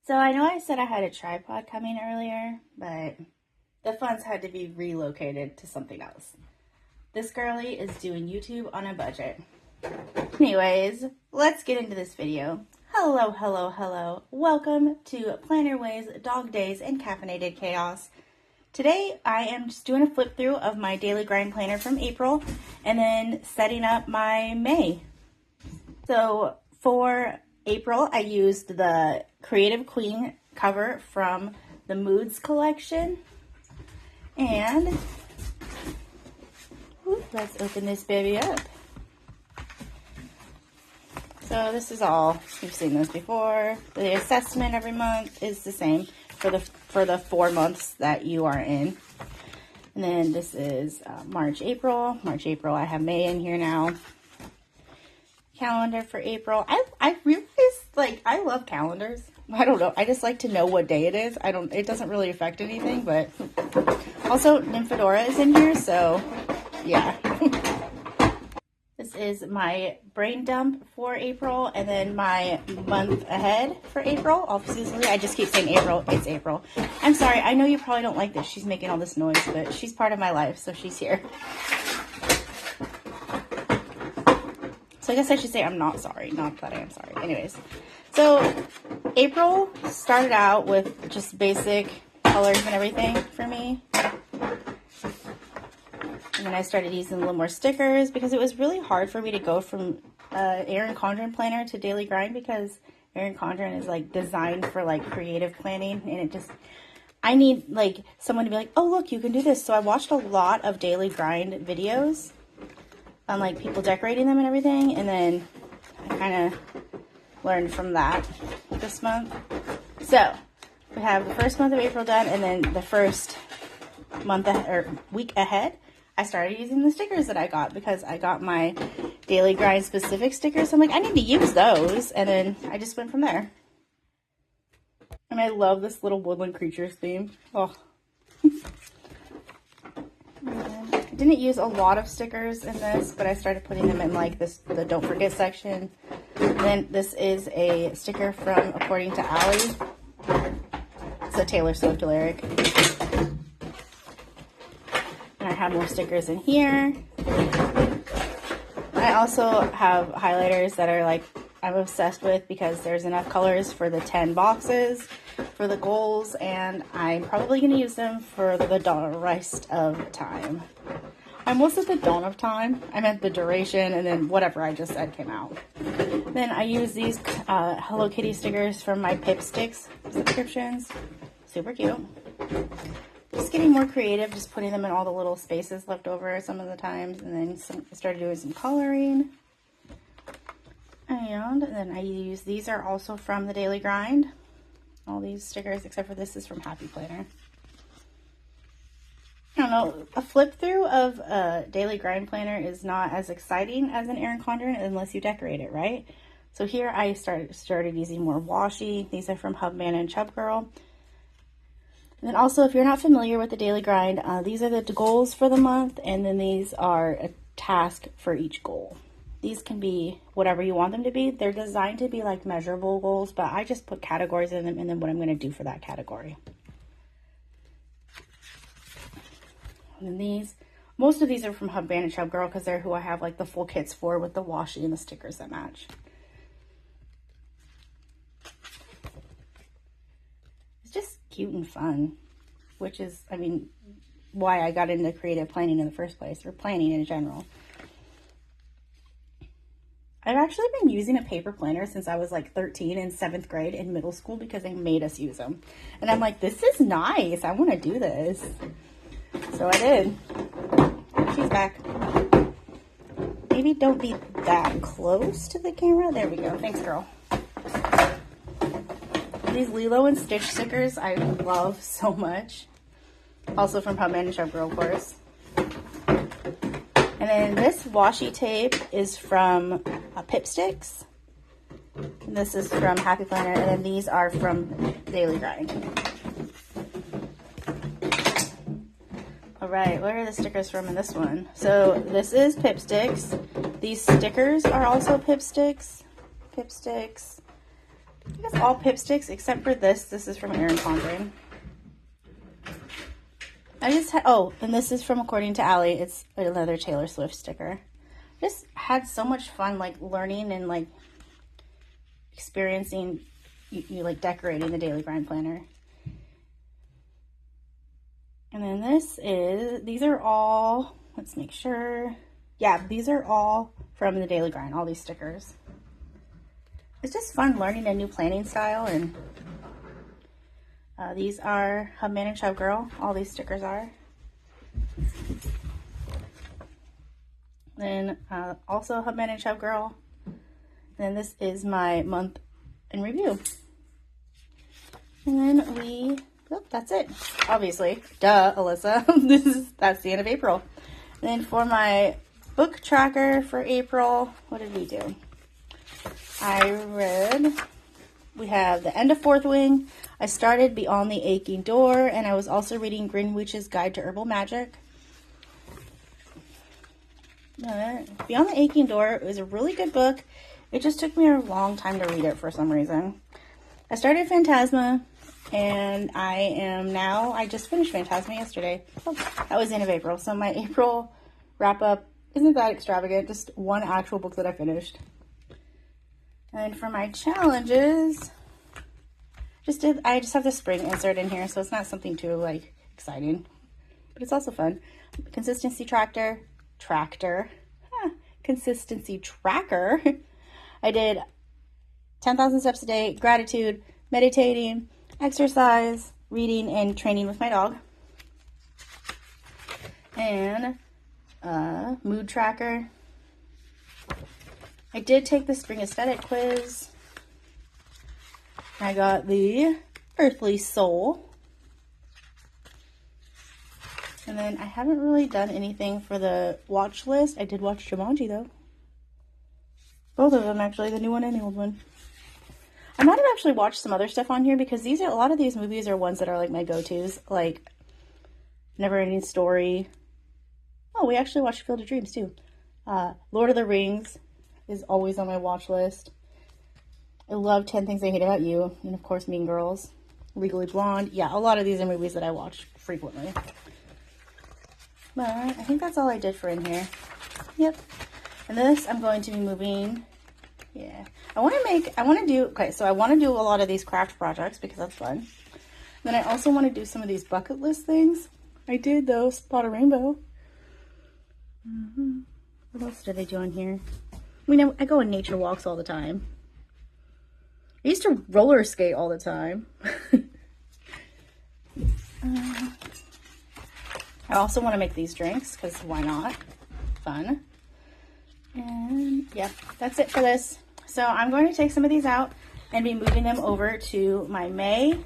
So I know I said I had a tripod coming earlier, but the funds had to be relocated to something else. This girly is doing YouTube on a budget. Anyways, let's get into this video. Hello. Welcome to Planner Ways, Dog Days, and Caffeinated Chaos. Today I am just doing a flip through of my daily grind planner from April and then setting up my May. So for April, I used the Creative Queen cover from the Moods collection. And let's open this baby up. So this is all, you've seen this before. The assessment every month is the same for the 4 months that you are in. And then this is March, April. I have May in here now. Calendar for April. I realized, like, I love calendars. I don't know. I just like to know what day it is. It doesn't really affect anything, but also Nymphadora is in here, so yeah. This is my brain dump for April, and then my month ahead for April. Obviously, I just keep saying April. It's April. I'm sorry. I know you probably don't like this. She's making all this noise, but she's part of my life, so she's here. So I guess I should say I'm not sorry. Not that I am sorry. Anyways, so April started out with just basic colors and everything for me. And then I started using a little more stickers because it was really hard for me to go from Erin Condren planner to daily grind, because Erin Condren is like designed for like creative planning, and I need like someone to be like, oh look, you can do this. So I watched a lot of daily grind videos on like people decorating them and everything, and then I kind of learned from that this month. So we have the first month of April done, and then the first month or week ahead I started using the stickers that I got, because I got my daily grind specific stickers. So I'm like, I need to use those. And then I just went from there. And I love this little woodland creatures theme. Oh. I didn't use a lot of stickers in this, but I started putting them in like this, the don't forget section. And then this is a sticker from According to Allie. It's a Taylor Swift lyric. I have more stickers in here. I also have highlighters that are like I'm obsessed with, because there's enough colors for the 10 boxes for the goals, and I'm probably going to use them for the rest of time. I almost said the dawn of time. I meant the duration, and then whatever I just said came out. Then I use these Hello Kitty stickers from my Pip Sticks subscriptions. Super cute. Just getting more creative, just putting them in all the little spaces left over some of the times. And then I started doing some coloring. And then I use, these are also from the Daily Grind. All these stickers, except for this is from Happy Planner. I don't know, a flip through of a Daily Grind planner is not as exciting as an Erin Condren unless you decorate it, right? So here I started using more washi. These are from Hubman and Chub Girl. And then also, if you're not familiar with the Daily Grind, these are the goals for the month, and then these are a task for each goal. These can be whatever you want them to be. They're designed to be like measurable goals, but I just put categories in them and then what I'm going to do for that category. And then these, most of these are from Hubman and Chub Girl, because they're who I have like the full kits for, with the washi and the stickers that match. Just cute and fun, which is, I mean, why I got into creative planning in the first place, or planning in general. I've actually been using a paper planner since I was like 13 in 7th grade in middle school, because they made us use them. And I'm like, this is nice. I want to do this. So I did. She's back. Maybe don't be that close to the camera. There we go. Thanks, girl. These Lilo and Stitch stickers I love so much. Also from Hubman and Chub Girl, of course. And then this washi tape is from Pip Sticks. And this is from Happy Planner. And then these are from Daily Grind. Alright, where are the stickers from in this one? So this is Pip Sticks. These stickers are also Pip Sticks. Pip Sticks. I guess all Pipsticks except for this. This is from Erin Condren. I just had, oh, and this is from According to Ally. It's another Taylor Swift sticker. Just had so much fun, like, learning and, like, experiencing, you like, decorating the Daily Grind planner. And then these are all, let's make sure. Yeah, these are all from the Daily Grind, all these stickers. It's just fun learning a new planning style, and these are Hubman and Chub Girl. All these stickers are. Then also Hubman and Chub Girl. Then this is my month in review. And then that's it. Obviously, duh, Alyssa. That's the end of April. And then for my book tracker for April, what did we do? We have The End of Fourth Wing. I started Beyond the Aching Door, and I was also reading Greenwich's Guide to Herbal Magic. Beyond the Aching Door is a really good book. It just took me a long time to read it for some reason. I started Phantasma, and I just finished Phantasma yesterday. Oh, that was the end of April. So my April wrap-up isn't that extravagant, just one actual book that I finished. And for my challenges, I just have the spring insert in here, so it's not something too, like, exciting. But it's also fun. Consistency tracker. Consistency tracker. I did 10,000 steps a day, gratitude, meditating, exercise, reading, and training with my dog. And mood tracker. I did take the spring aesthetic quiz. I got the Earthly Soul. And then I haven't really done anything for the watch list. I did watch Jumanji though. Both of them actually, the new one and the old one. I might have actually watched some other stuff on here because a lot of these movies are ones that are like my go-tos, like Neverending Story. Oh, we actually watched Field of Dreams too. Lord of the Rings is always on my watch list. I love 10 Things I Hate About You, and of course Mean Girls, Legally Blonde. Yeah, a lot of these are movies that I watch frequently. But I think that's all I did for in here. Yep. And this I'm going to be moving. Yeah. I want to do a lot of these craft projects because that's fun. Then I also want to do some of these bucket list things. I did though, spot a rainbow. What else did I do on here? I mean, I go on nature walks all the time. I used to roller skate all the time. I also want to make these drinks because why not? Fun. And yeah, that's it for this. So I'm going to take some of these out and be moving them over to my May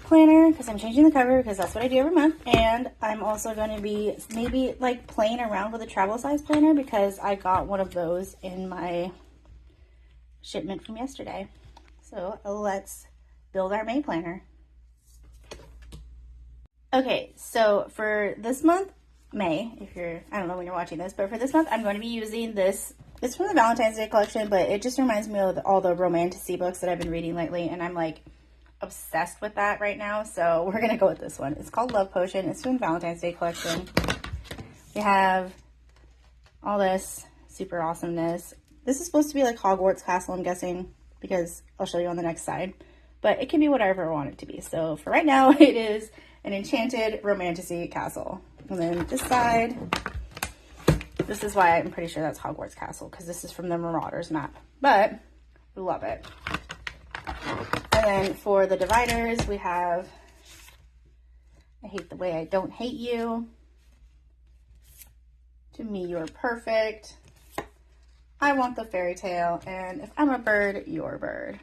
planner because I'm changing the cover because that's what I do every month. And I'm also going to be maybe like playing around with a travel size planner because I got one of those in my shipment from yesterday. So let's build our May planner. Okay, so for this month, May, I don't know when you're watching this, but for this month, I'm going to be using this. It's from the Valentine's Day collection, but it just reminds me of all the romantasy books that I've been reading lately, and I'm like obsessed with that right now, so we're going to go with this one. It's called Love Potion. It's from the Valentine's Day collection. We have all this super awesomeness. This is supposed to be like Hogwarts Castle, I'm guessing, because I'll show you on the next side, but it can be whatever I want it to be. So for right now, it is an enchanted romantasy castle. And then this side, this is why I'm pretty sure that's Hogwarts Castle, because this is from the Marauders map, but I love it. And then for the dividers, we have I Hate the Way I Don't Hate You, To Me You're Perfect, I Want the Fairy Tale, and If I'm a Bird, You're a Bird.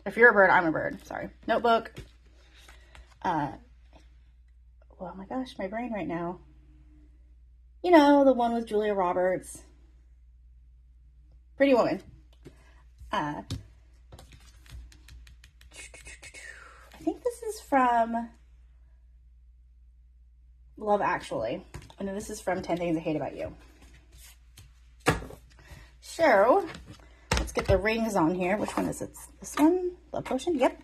If you're a bird, I'm a bird. Sorry. Notebook. Oh my gosh, my brain right now. You know, the one with Julia Roberts. Pretty Woman. I think this is from Love Actually. And then this is from 10 Things I Hate About You. So, let's let's get the rings on here. Which one is it? This one? Love Potion? Yep.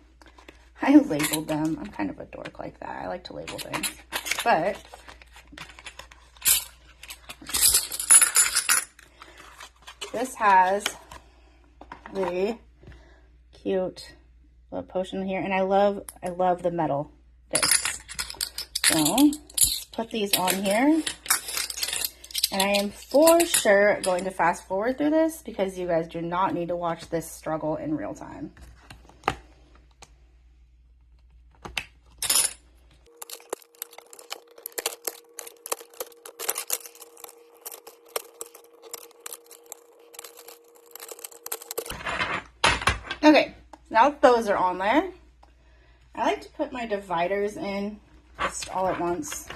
I labeled them. I'm kind of a dork like that. I like to label things. But this has the cute Love Potion here. And I love the metal discs. So put these on here. And I am for sure going to fast forward through this because you guys do not need to watch this struggle in real time. Okay, now that those are on there, I like to put my dividers in just all at once.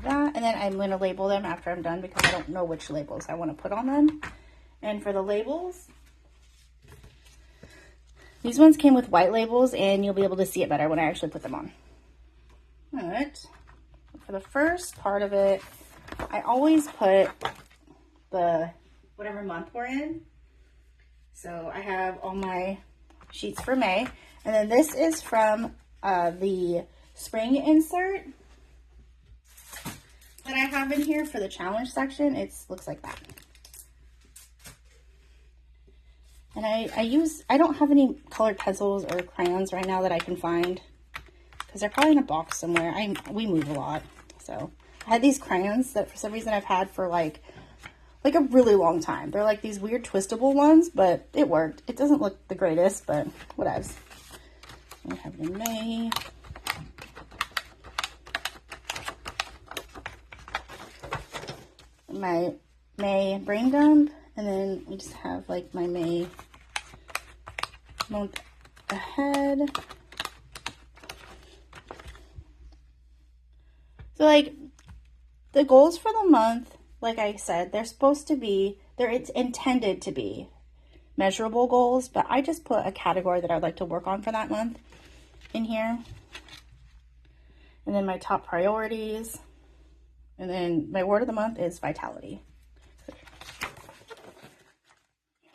That, and then I'm going to label them after I'm done because I don't know which labels I want to put on them. And for the labels, these ones came with white labels and you'll be able to see it better when I actually put them on. All right, for the first part of it, I always put the whatever month we're in. So I have all my sheets for May, and then this is from the spring insert that I have in here for the challenge section. It looks like that. And I don't have any colored pencils or crayons right now that I can find because they're probably in a box somewhere. We move a lot. So I had these crayons that for some reason I've had for like a really long time. They're like these weird twistable ones, but it worked. It doesn't look the greatest, but whatevs. I have the May. My May brain dump, and then we just have like my May month ahead. So like the goals for the month, like I said, it's intended to be measurable goals, but I just put a category that I'd like to work on for that month in here. And then my top priorities. And then my word of the month is vitality.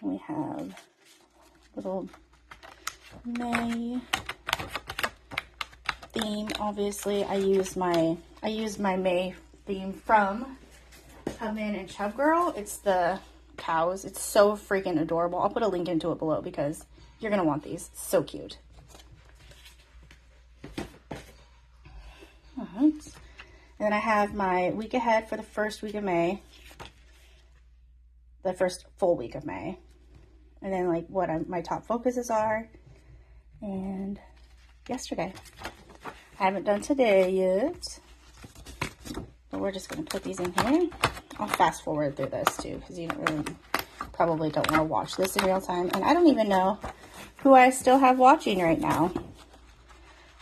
We have little May theme. Obviously, I use my May theme from Come In and Chub Girl. It's the cows. It's so freaking adorable. I'll put a link into it below because you're gonna want these. It's so cute. All right. And then I have my week ahead for the first week of May, the first full week of May. And then like what my top focuses are. And yesterday. I haven't done today yet. But we're just going to put these in here. I'll fast forward through this too because you probably don't want to watch this in real time. And I don't even know who I still have watching right now.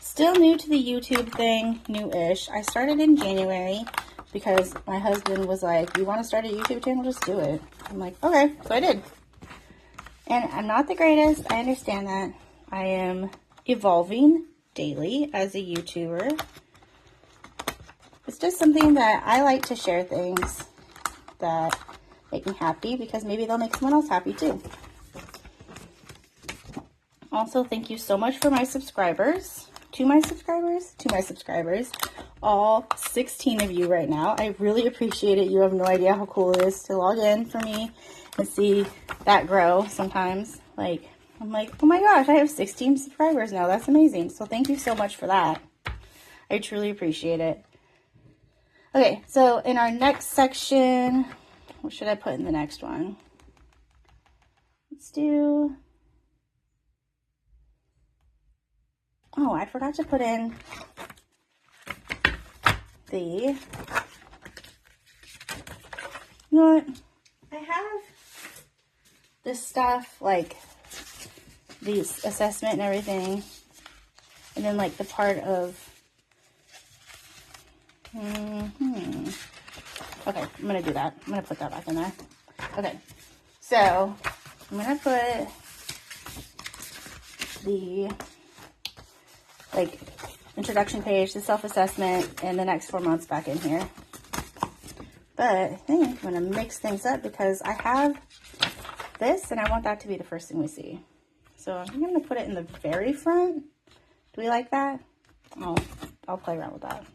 Still new to the YouTube thing, new-ish. I started in January because my husband was like, you want to start a YouTube channel? Just do it. I'm like, okay, so I did. And I'm not the greatest. I understand that. I am evolving daily as a YouTuber. It's just something that I like to share things that make me happy because maybe they'll make someone else happy too. Also, thank you so much for my subscribers. To my subscribers, all 16 of you right now. I really appreciate it. You have no idea how cool it is to log in for me and see that grow sometimes. Like, I'm like, oh my gosh, I have 16 subscribers now. That's amazing. So thank you so much for that. I truly appreciate it. Okay, so in our next section, what should I put in the next one? Let's do... Oh, I forgot to put in the, you know what, I have this stuff, like the assessment and everything, and then like the part of Okay, I'm gonna do that. I'm gonna put that back in there. Okay, so I'm gonna put the like introduction page, the self-assessment, and the next 4 months back in here. But I think I'm gonna mix things up because I have this and I want that to be the first thing we see. So I'm gonna put it in the very front. Do we like that? I'll play around with that.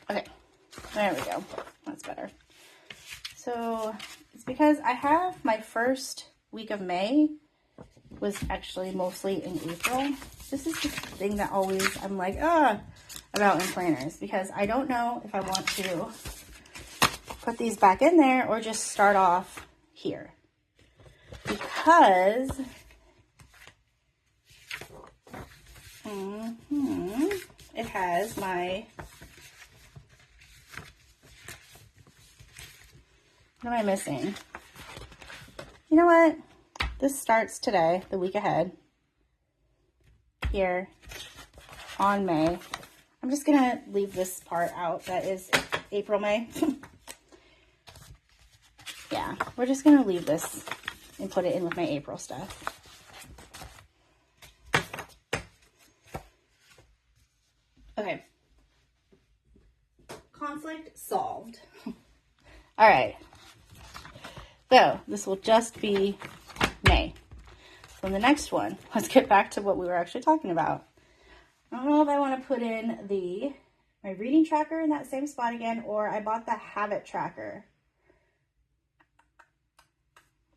Okay, there we go. That's better. So it's because I have my first week of May was actually mostly in April. This is the thing that always I'm like, about in planners, because I don't know if I want to put these back in there or just start off here. Because it has my, what am I missing? You know what? This starts today, the week ahead, here on May. I'm just gonna leave this part out that is April, May. Yeah, we're just gonna leave this and put it in with my April stuff. Okay. Conflict solved. All right. So this will just be May. So in the next one, let's get back to what we were actually talking about. I don't know if I want to put in my reading tracker in that same spot again, or I bought the habit tracker.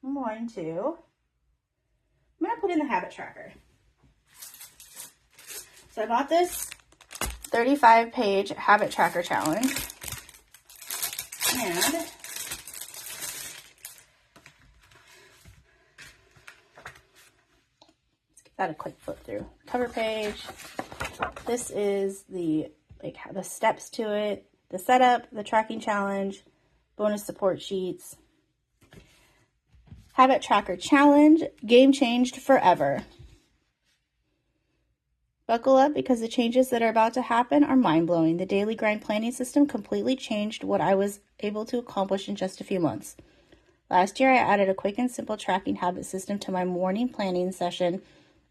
I'm going to put in the habit tracker. So I bought this 35-page habit tracker challenge. And let's give that a quick flip through. Cover page. This is the steps to it, the setup, the tracking challenge, bonus support sheets. Habit Tracker Challenge, game changed forever. Buckle up because the changes that are about to happen are mind-blowing. The Daily Grind planning system completely changed what I was able to accomplish in just a few months. Last year, I added a quick and simple tracking habit system to my morning planning session,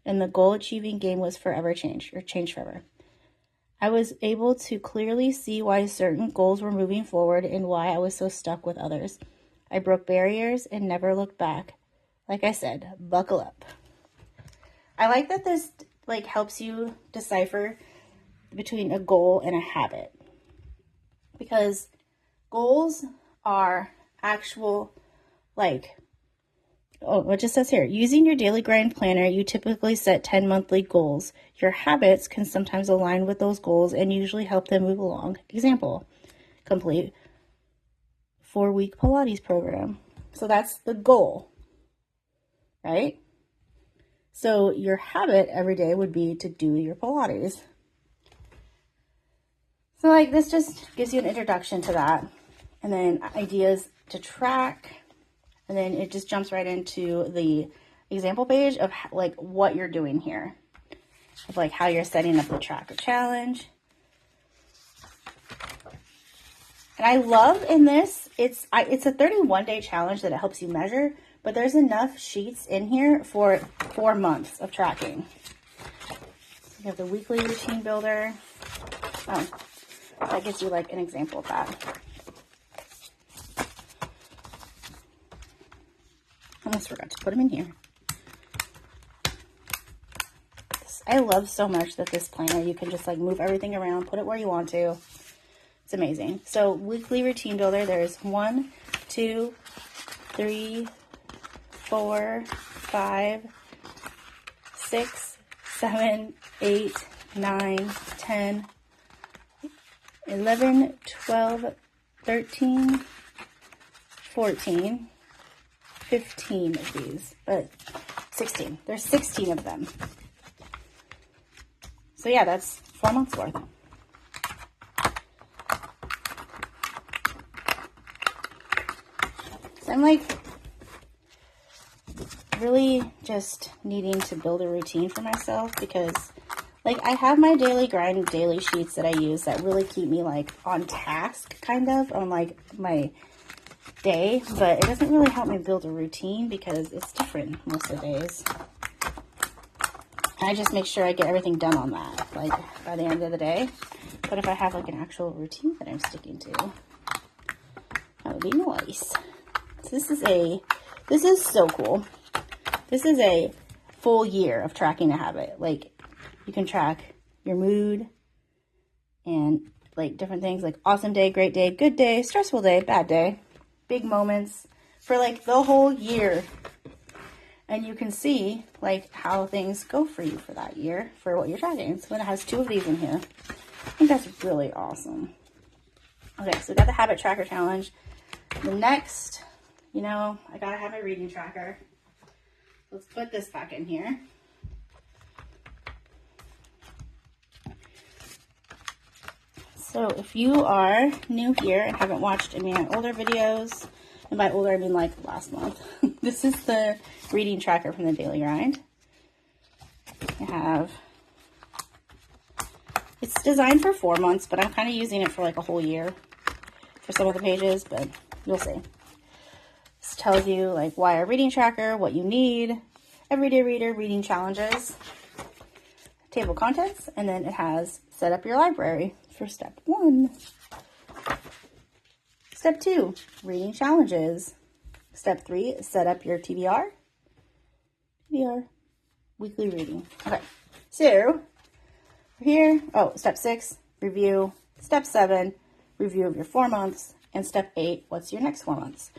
and the goal-achieving game was forever changed forever. I was able to clearly see why certain goals were moving forward and why I was so stuck with others. I broke barriers and never looked back. Like I said, buckle up. I like that this helps you decipher between a goal and a habit, because goals are actual, it just says here, using your daily grind planner, you typically set 10 monthly goals. Your habits can sometimes align with those goals and usually help them move along. Example, complete 4-week Pilates program. So that's the goal, right? So your habit every day would be to do your Pilates. So this just gives you an introduction to that, and then ideas to track, and then it just jumps right into the example page of what you're doing here, of how you're setting up the tracker challenge. And I love in this, it's a 31-day challenge that it helps you measure, but there's enough sheets in here for 4 months of tracking. You have the weekly routine builder. Oh, that gives you an example of that. Almost forgot to put them in here. I love so much that this planner, you can just move everything around, put it where you want to. It's amazing. So weekly routine builder, there's 1, 2, 3, 4, 5, 6, 7, 8, 9, 10, 11, 12, 13, 14, 15 of these, but 16. There's 16 of them. So yeah, that's 4 months worth. So I'm really just needing to build a routine for myself, because like I have my daily grind daily sheets that I use that really keep me like on task kind of on like my day, but it doesn't really help me build a routine because it's different most of the days. I just make sure I get everything done on that, like by the end of the day. But if I have like an actual routine that I'm sticking to, that would be nice. So this is so cool. This is a full year of tracking a habit. Like you can track your mood and like different things like awesome day, great day, good day, stressful day, bad day, big moments for like the whole year. And you can see like how things go for you for that year for what you're tracking. So it has 2 of these in here. I think that's really awesome. Okay, so we got the habit tracker challenge. The next, you know, I gotta have my reading tracker. Let's put this back in here. So if you are new here and haven't watched any of my older videos, and by older I mean like last month, this is the reading tracker from the Daily Grind. It's designed for 4 months, but I'm kind of using it for like a whole year for some of the pages, but you'll see. This tells you like why a reading tracker, what you need, everyday reader, reading challenges, table of contents, and then it has set up your library for step 1. Step 2, reading challenges. Step 3, set up your TBR. Weekly reading. Okay, so here, step 6, review. Step 7, review of your 4 months. And step 8, what's your next 4 months?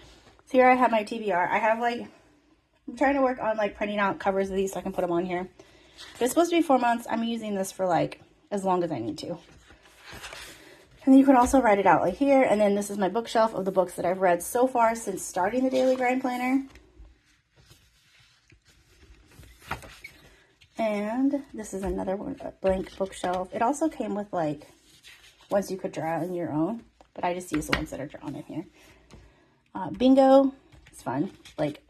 So here I have my TBR. I have like, I'm trying to work on like printing out covers of these so I can put them on here. If it's supposed to be 4 months, I'm using this for like as long as I need to. And then you can also write it out like here. And then this is my bookshelf of the books that I've read so far since starting the Daily Grind Planner. And this is another one, a blank bookshelf. It also came with like ones you could draw in your own, but I just use the ones that are drawn in here. Bingo, it's fun. Like,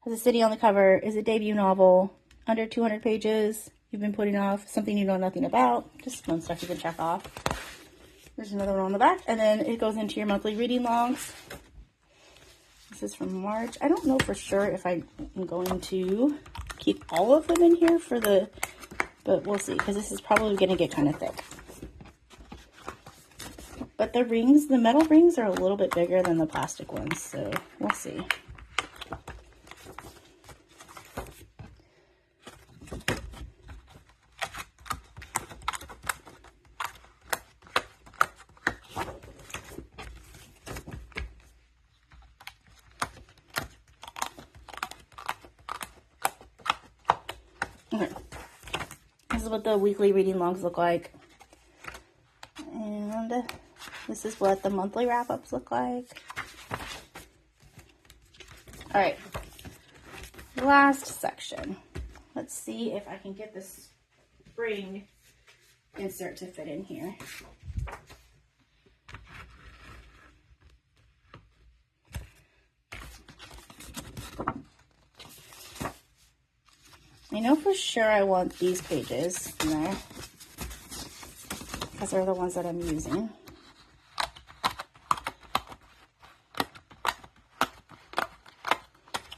has a city on the cover, is a debut novel, under 200 pages, you've been putting off, something you know nothing about, just fun stuff you can check off. There's another one on the back, and then it goes into your monthly reading logs. This is from March. I don't know for sure if I'm going to keep all of them in here but we'll see, because this is probably going to get kind of thick. But the rings, the metal rings are a little bit bigger than the plastic ones, so we'll see. Okay. This is what the weekly reading logs look like. And this is what the monthly wrap-ups look like. All right, last section. Let's see if I can get this spring insert to fit in here. I know for sure I want these pages in there, because they're the ones that I'm using.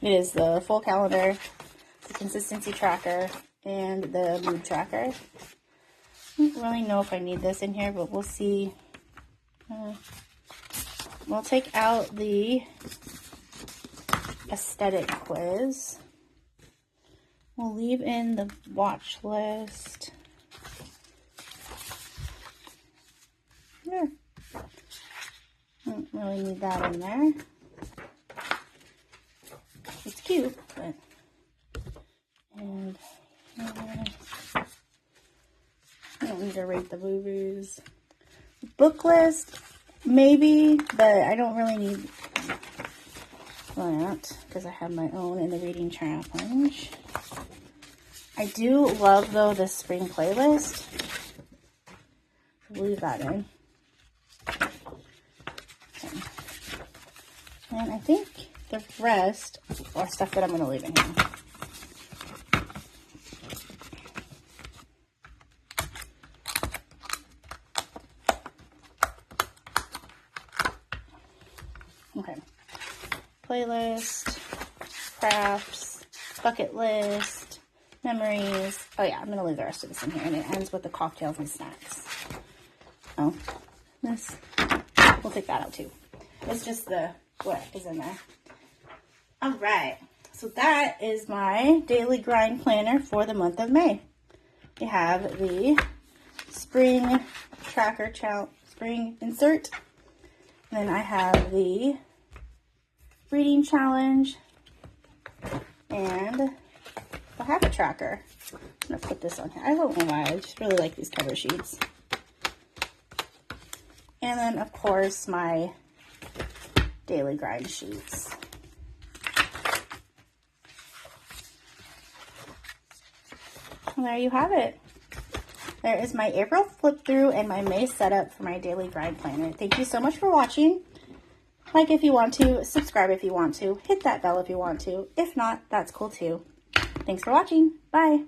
It is the full calendar, the consistency tracker, and the mood tracker. I don't really know if I need this in here, but we'll see. We'll take out the aesthetic quiz. We'll leave in the watch list. Yeah. Don't really need that in there. It's cute, but I don't need to rate the movies. Book list, maybe, but I don't really need that because I have my own in the reading challenge. I do love, though, this spring playlist. I'll leave that in. Okay. And I think the rest are stuff that I'm going to leave in here. Okay. Playlist, crafts, bucket list, memories. Oh yeah, I'm going to leave the rest of this in here. And it ends with the cocktails and snacks. Oh, this. We'll take that out too. It's just what is in there. All right. So that is my daily grind planner for the month of May. We have the spring tracker spring insert. And then I have the reading challenge and the habit tracker. I'm going to put this on here. I don't know why. I just really like these cover sheets. And then, of course, my daily grind sheets. And there you have it. There is my April flip through and my May setup for my daily grind planner. Thank you so much for watching. Like if you want to, subscribe if you want to, hit that bell if you want to. If not, that's cool too. Thanks for watching. Bye.